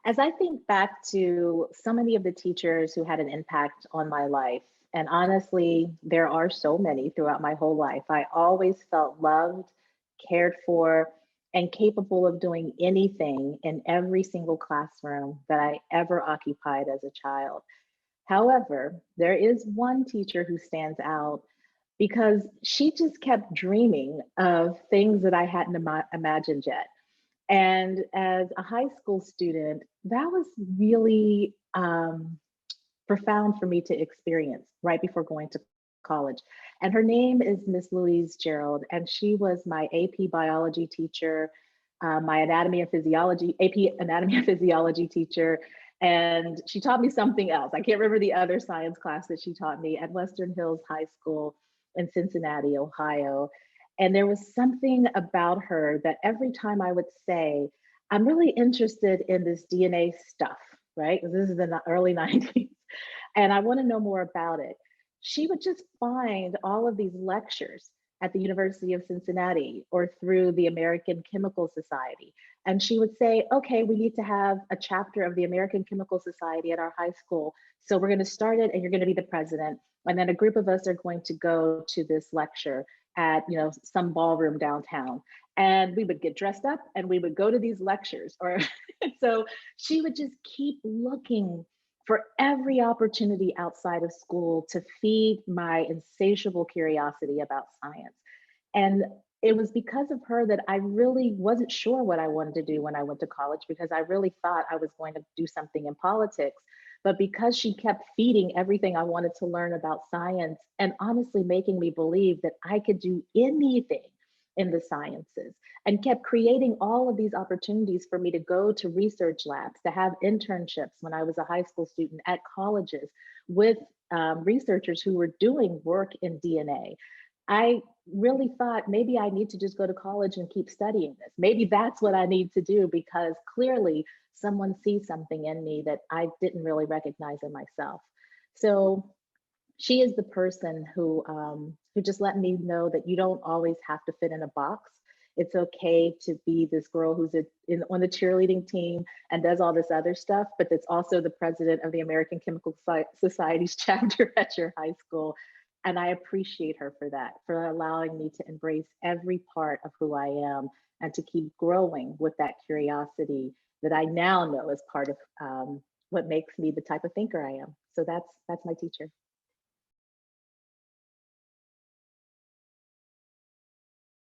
As I think back to so many of the teachers who had an impact on my life, and honestly, there are so many throughout my whole life, I always felt loved, cared for, and capable of doing anything in every single classroom that I ever occupied as a child. However, there is one teacher who stands out because she just kept dreaming of things that I hadn't imagined yet. And as a high school student, that was really profound for me to experience right before going to college. And her name is Miss Louise Gerald, and she was my AP biology teacher, my anatomy and physiology, AP anatomy and physiology teacher. And she taught me something else. I can't remember the other science class that she taught me at Western Hills High School in Cincinnati, Ohio. And there was something about her that every time I would say, I'm really interested in this DNA stuff, right? This is the early 90s, and I want to know more about it. She would just find all of these lectures at the University of Cincinnati or through the American Chemical Society. And she would say, okay, we need to have a chapter of the American Chemical Society at our high school. So we're going to start it and you're going to be the president. And then a group of us are going to go to this lecture at some ballroom downtown. And we would get dressed up and we would go to these lectures. Or so she would just keep looking for every opportunity outside of school to feed my insatiable curiosity about science. And it was because of her that I really wasn't sure what I wanted to do when I went to college, because I really thought I was going to do something in politics. But because she kept feeding everything I wanted to learn about science and honestly making me believe that I could do anything in the sciences, and kept creating all of these opportunities for me to go to research labs, to have internships when I was a high school student at colleges with researchers who were doing work in DNA. I really thought maybe I need to just go to college and keep studying this. Maybe that's what I need to do, because clearly someone sees something in me that I didn't really recognize in myself. So she is the person who just let me know that you don't always have to fit in a box. It's okay to be this girl who's on the cheerleading team and does all this other stuff, but that's also the president of the American Chemical Society's chapter at your high school. And I appreciate her for that, for allowing me to embrace every part of who I am and to keep growing with that curiosity that I now know is part of what makes me the type of thinker I am. So that's my teacher.